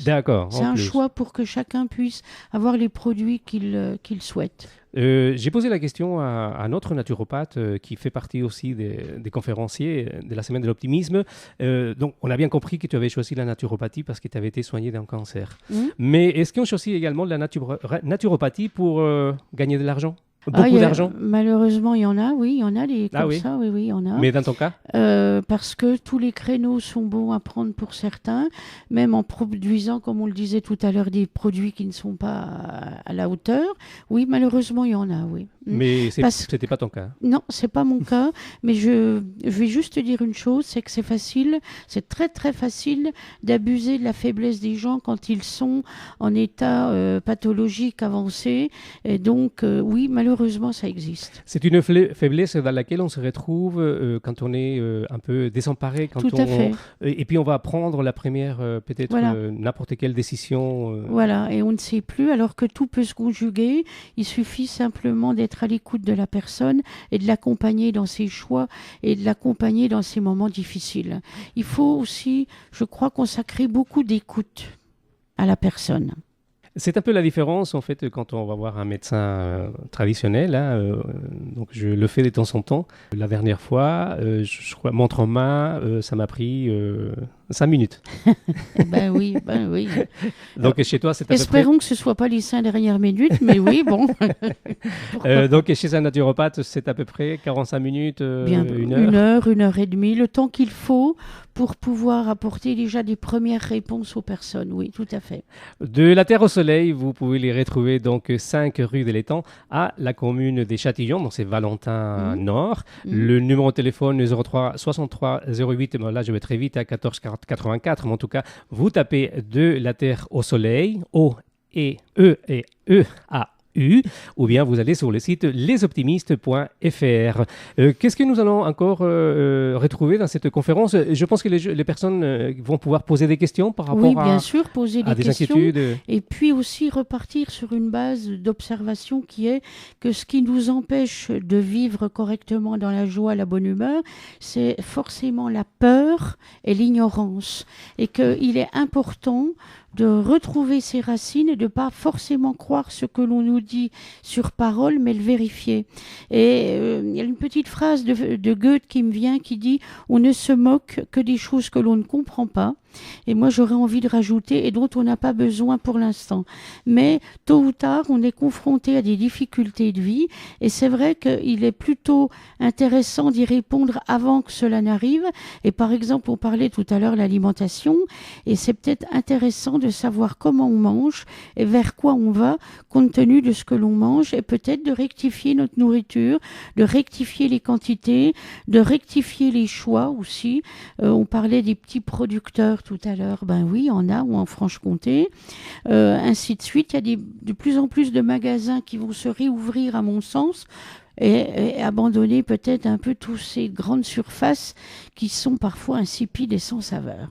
D'accord. C'est un choix pour que chacun puisse avoir les produits qu'il souhaite. J'ai posé la question à un autre naturopathe qui fait partie aussi des conférenciers de la semaine de l'optimisme. Donc, on a bien compris que tu avais choisi la naturopathie parce que tu avais été soigné d'un cancer. Mais est-ce qu'on choisit également de la naturopathie pour gagner de l'argent ? Beaucoup d'argent ? Malheureusement, il y en a, oui, il y en a des comme ça, oui, il y en a. Mais dans ton cas ? Parce que tous les créneaux sont bons à prendre pour certains, même en produisant, comme on le disait tout à l'heure, des produits qui ne sont pas à la hauteur. Oui, malheureusement, il y en a, oui. Mais c'était pas ton cas. Non, c'est pas mon cas, mais je vais juste te dire une chose, c'est que c'est facile, c'est très très facile d'abuser de la faiblesse des gens quand ils sont en état pathologique avancé. Et donc, oui, malheureusement, ça existe. C'est une faiblesse dans laquelle on se retrouve quand on est un peu désemparé. Tout à fait. Et puis on va prendre la première, peut-être n'importe quelle décision. Voilà, et on ne sait plus, alors que tout peut se conjuguer. Il suffit simplement d'être à l'écoute de la personne et de l'accompagner dans ses choix et de l'accompagner dans ses moments difficiles. Il faut aussi, je crois, consacrer beaucoup d'écoute à la personne. C'est un peu la différence en fait quand on va voir un médecin traditionnel. Donc je le fais de temps en temps. La dernière fois, je crois, montre en main, ça m'a pris 5 minutes. Ben oui. Donc chez toi, c'est à peu près... Espérons que ce ne soit pas les 5 dernières minutes, mais oui, bon. Donc chez un naturopathe, c'est à peu près 45 minutes, une heure. 1 heure et demie, le temps qu'il faut pour pouvoir apporter déjà des premières réponses aux personnes. Oui, tout à fait. De la Terre au Soleil, vous pouvez les retrouver donc 5 rue de l'Étang à la commune des Châtillons, donc c'est Valentin Nord. Le numéro de téléphone 03 63 08, bon, là je vais très vite à 14 84, mais en tout cas, vous tapez de la Terre au Soleil, O-E-A ou bien vous allez sur le site lesoptimistes.fr. Qu'est-ce que nous allons encore retrouver dans cette conférence? Je pense que les personnes vont pouvoir poser des questions par rapport oui, bien sûr, poser à des questions, inquiétudes. Et puis aussi repartir sur une base d'observation qui est que ce qui nous empêche de vivre correctement dans la joie, la bonne humeur, c'est forcément la peur et l'ignorance. Et qu'il est important de retrouver ses racines et de ne pas forcément croire ce que l'on nous dit sur parole, mais le vérifier. Et il y a une petite phrase de Goethe qui me vient qui dit « On ne se moque que des choses que l'on ne comprend pas ». Et moi, j'aurais envie de rajouter « et dont on n'a pas besoin pour l'instant ». Mais tôt ou tard, on est confronté à des difficultés de vie et c'est vrai qu'il est plutôt intéressant d'y répondre avant que cela n'arrive. Et par exemple, on parlait tout à l'heure de l'alimentation et c'est peut-être intéressant de savoir comment on mange et vers quoi on va compte tenu de ce que l'on mange et peut-être de rectifier notre nourriture, de rectifier les quantités, de rectifier les choix aussi. On parlait des petits producteurs tout à l'heure, ben oui, on a, ou en Franche-Comté, ainsi de suite. Il y a de plus en plus de magasins qui vont se réouvrir à mon sens et abandonner peut-être un peu toutes ces grandes surfaces qui sont parfois insipides et sans saveur.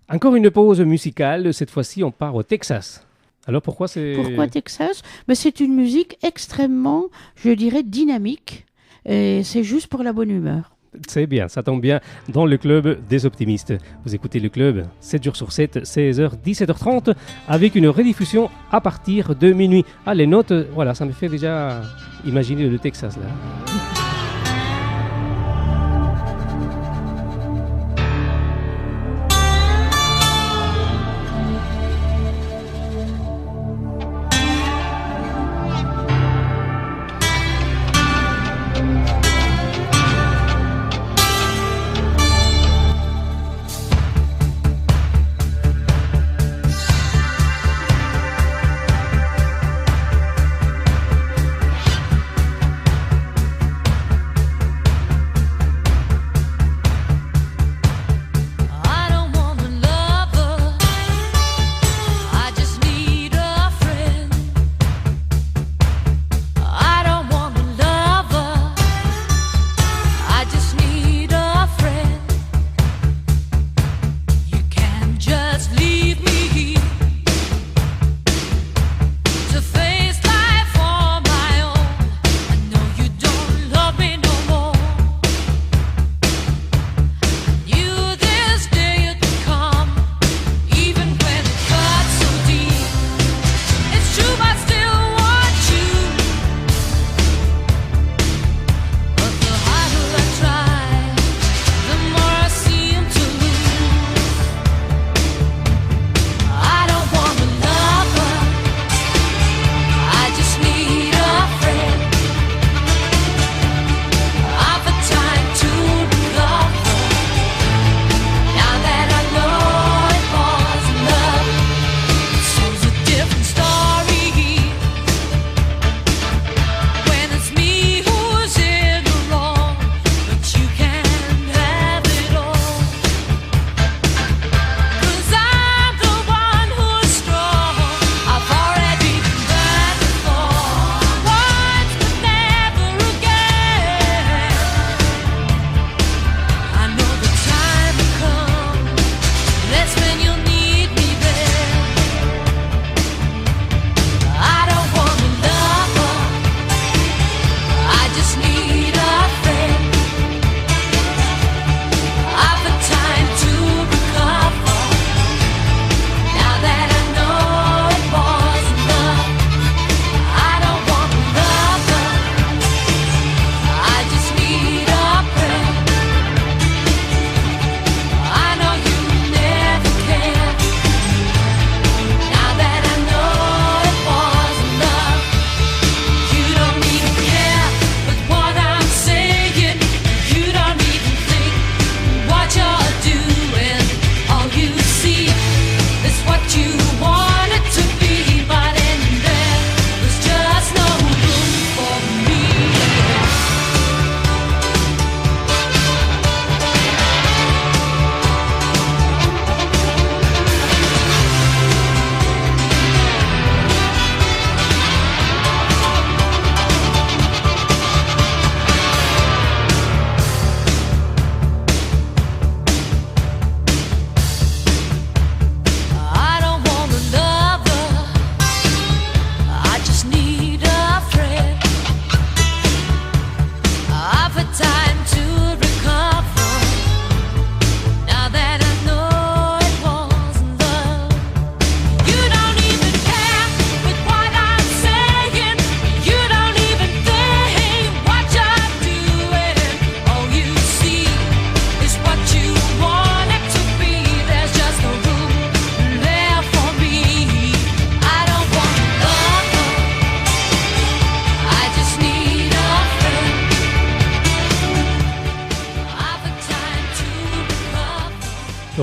Encore une pause musicale, cette fois-ci on part au Texas. Alors pourquoi Texas? Ben, c'est une musique extrêmement, je dirais, dynamique et c'est juste pour la bonne humeur. C'est bien, ça tombe bien dans le club des optimistes. Vous écoutez le club 7 jours sur 7, 16h, 17h30 avec une rediffusion à partir de minuit. Ah, les notes, voilà, ça me fait déjà imaginer le Texas là.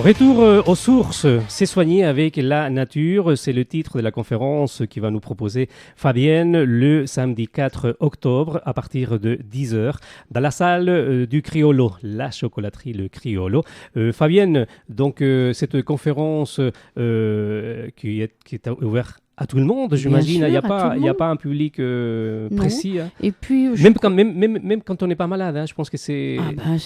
Retour aux sources, c'est soigner avec la nature, c'est le titre de la conférence qui va nous proposer Fabienne le samedi 4 octobre à partir de 10h dans la salle du Criollo, la chocolaterie Le Criollo. Fabienne, donc cette conférence qui est ouverte à tout le monde, j'imagine. Il n'y a pas un public précis. Hein. Et puis, même quand on n'est pas malade, hein, je pense que c'est...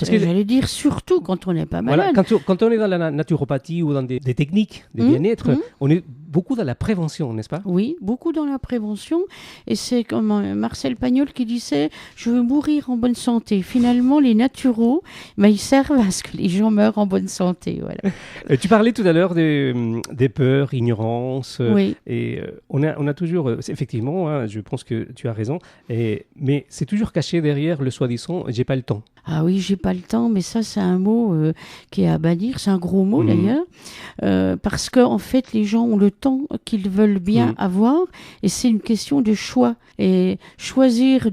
J'allais dire surtout quand on n'est pas malade. Voilà, quand on est dans la naturopathie ou dans des techniques de bien-être, on est beaucoup dans la prévention, n'est-ce pas? Oui, beaucoup dans la prévention. Et c'est comme Marcel Pagnol qui disait « Je veux mourir en bonne santé ». Finalement, les naturaux, ils servent à ce que les gens meurent en bonne santé. Voilà. Tu parlais tout à l'heure des peurs, ignorance. Oui. Et on a toujours, effectivement, hein, je pense que tu as raison, mais c'est toujours caché derrière le soi-disant « j'ai pas le temps ». Ah oui, j'ai pas le temps, mais ça c'est un mot qui est à bannir, c'est un gros mot d'ailleurs, parce que en fait les gens ont le temps qu'ils veulent bien avoir, et c'est une question de choix. Et choisir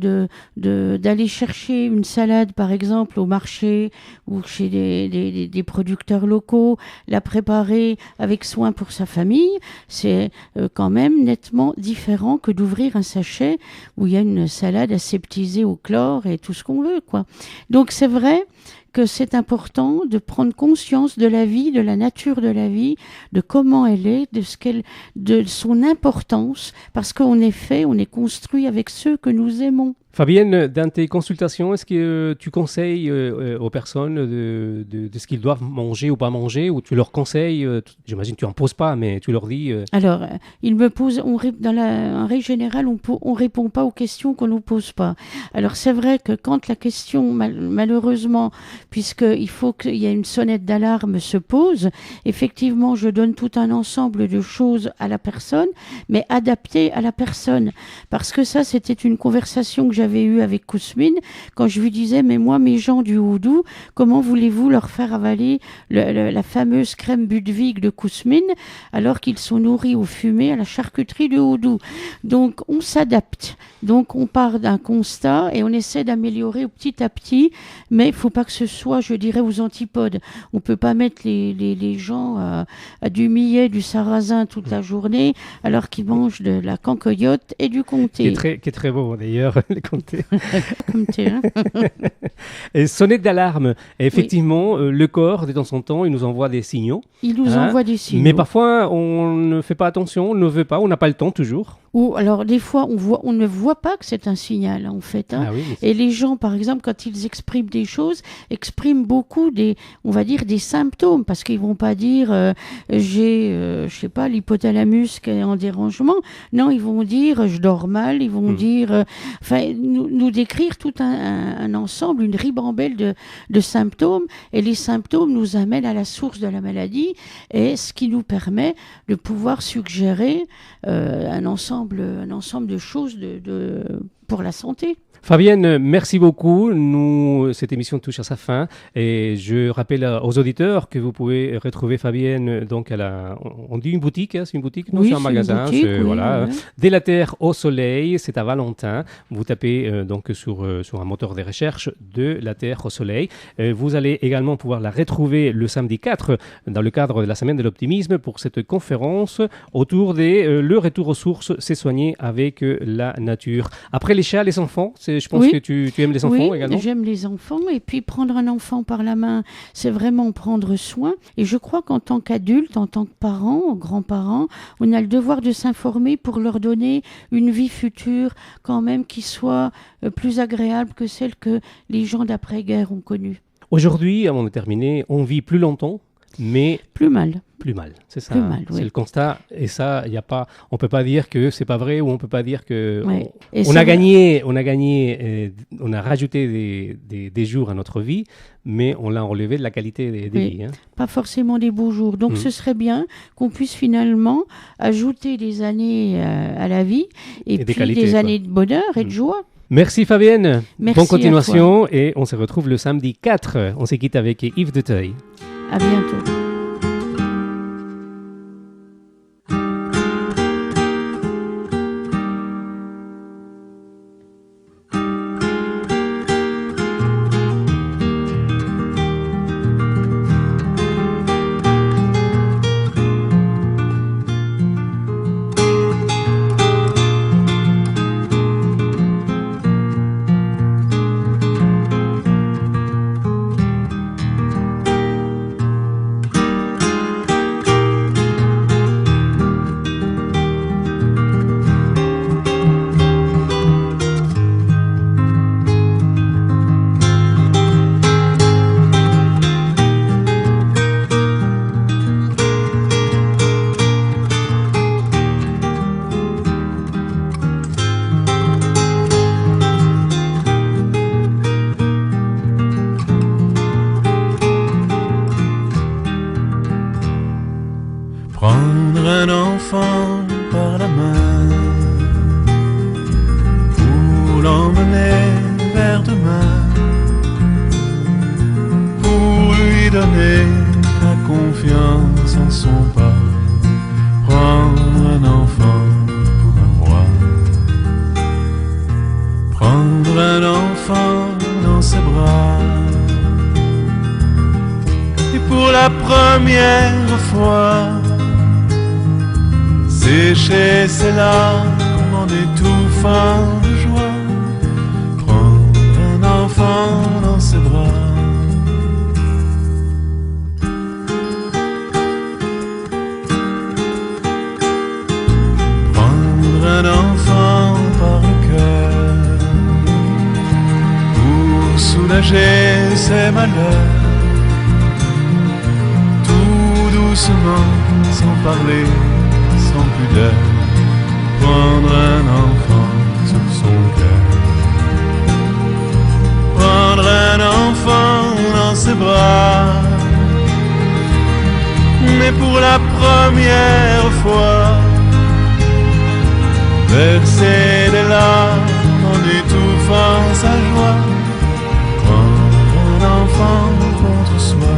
d'aller chercher une salade par exemple au marché ou chez des producteurs locaux, la préparer avec soin pour sa famille, c'est quand même nettement différent que d'ouvrir un sachet où il y a une salade aseptisée au chlore et tout ce qu'on veut, quoi. Donc c'est vrai que c'est important de prendre conscience de la vie, de la nature de la vie, de comment elle est, de son importance, parce qu'en effet, on est construit avec ceux que nous aimons. Fabienne, dans tes consultations, est-ce que tu conseilles aux personnes de ce qu'ils doivent manger ou pas manger, ou tu leur conseilles, j'imagine que tu n'en poses pas, mais tu leur dis... Alors, ils me posent, en règle générale, on répond pas aux questions qu'on nous pose pas. Alors, c'est vrai que quand la question, malheureusement, puisqu'il faut qu'il y ait une sonnette d'alarme se pose, effectivement, je donne tout un ensemble de choses à la personne, mais adaptées à la personne. Parce que ça, c'était une conversation que j'avais eue avec Kousmine, quand je lui disais, mais moi, mes gens du Houdou, comment voulez-vous leur faire avaler la fameuse crème Budwig de Kousmine, alors qu'ils sont nourris au fumé à la charcuterie de Houdou. Donc, on s'adapte. Donc, on part d'un constat et on essaie d'améliorer petit à petit, mais il ne faut pas que ce soit, je dirais, aux antipodes. On ne peut pas mettre les gens à du millet, du sarrasin toute la journée, alors qu'ils mangent de la cancoyote et du comté. Qui est très beau, d'ailleurs, les comtés. Comté, hein. Et sonnette d'alarme. Effectivement, le corps, de temps en temps, il nous envoie des signaux. Il nous envoie des signaux. Mais parfois, on ne fait pas attention, on ne veut pas, on n'a pas le temps toujours. Ou alors des fois on ne voit pas que c'est un signal en fait. Hein. Ah oui, et les gens par exemple quand ils expriment des choses, expriment beaucoup des symptômes parce qu'ils vont pas dire j'ai je sais pas l'hypothalamus qui est en dérangement. Non, ils vont dire je dors mal. Ils vont dire nous décrire tout un ensemble, une ribambelle de symptômes. Et les symptômes nous amènent à la source de la maladie et ce qui nous permet de pouvoir suggérer un ensemble de choses pour la santé. Fabienne, merci beaucoup. Cette émission touche à sa fin et je rappelle aux auditeurs que vous pouvez retrouver Fabienne donc on dit une boutique, hein, c'est une boutique, non, oui, c'est un magasin, oui. De la Terre au Soleil, c'est à Valentin. Vous tapez donc sur un moteur de recherche de la Terre au Soleil. Vous allez également pouvoir la retrouver le samedi 4 dans le cadre de la semaine de l'optimisme pour cette conférence autour le retour aux sources, c'est soigner avec la nature. Après les chats, les enfants, je pense que tu aimes les enfants également. Oui, j'aime les enfants. Et puis, prendre un enfant par la main, c'est vraiment prendre soin. Et je crois qu'en tant qu'adulte, en tant que parents, grands-parents, on a le devoir de s'informer pour leur donner une vie future quand même qui soit plus agréable que celle que les gens d'après-guerre ont connue. Aujourd'hui, avant de terminer, on vit plus longtemps, mais... Plus mal. Plus mal, c'est ça. Oui. C'est le constat. Et ça, on peut pas dire que c'est pas vrai ou on peut pas dire que on a rajouté des jours à notre vie, mais on l'a enlevé de la qualité des vies. Hein. Pas forcément des beaux jours. Donc ce serait bien qu'on puisse finalement ajouter des années à la vie et puis qualités, des années de bonheur et de joie. Merci Fabienne. Merci. Bonne continuation et on se retrouve le samedi 4. On se quitte avec Yves de Teuil. À bientôt. tourner vers demain pour lui donner la confiance en son pas. Prendre un enfant pour un roi, prendre un enfant dans ses bras, et pour la première fois sécher ses larmes en étouffant de joie, prendre un enfant dans ses bras. Un enfant par le cœur pour soulager ses malheurs, tout doucement, sans parler, sans pudeur, prendre un enfant sur son cœur, prendre un enfant dans ses bras, mais pour la première fois verser des larmes en étouffant sa joie, prendre un enfant contre soi.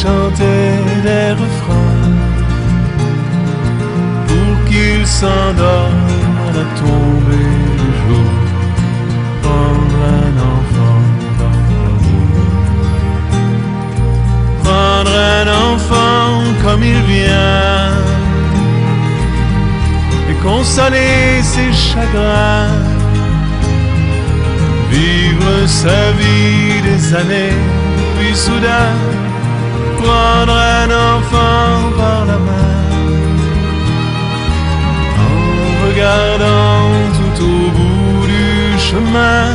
Chanter des refrains pour qu'il s'endorme à la tombée du jour, prendre un enfant par l'amour, prendre un enfant comme il vient et consoler ses chagrins, vivre sa vie des années, puis soudain prendre un enfant par la main, en regardant tout au bout du chemin,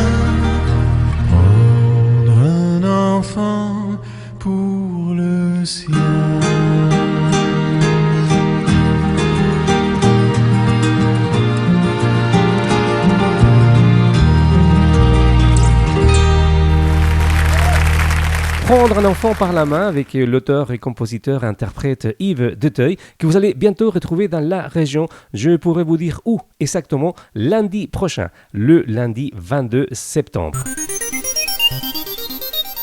prendre un enfant pour le sien. Prendre un enfant par la main avec l'auteur et compositeur-interprète Yves Deteuil, que vous allez bientôt retrouver dans la région. Je pourrais vous dire où exactement, lundi prochain, le lundi 22 septembre.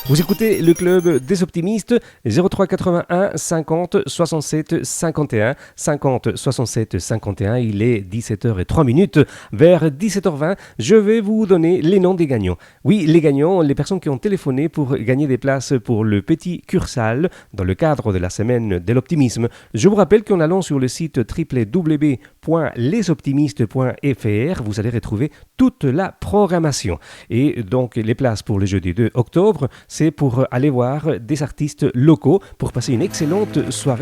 Vous écoutez le club des optimistes, 03 81 50 67 51 50 67 51. Il est 17h03. Vers 17h20, je vais vous donner les noms des gagnants. Oui, les gagnants, les personnes qui ont téléphoné pour gagner des places pour le Petit Cursal dans le cadre de la semaine de l'optimisme. Je vous rappelle qu'en allant sur le site www.lesoptimistes.fr, vous allez retrouver toute la programmation. Et donc, les places pour le jeudi 2 octobre, c'est pour aller voir des artistes locaux, pour passer une excellente soirée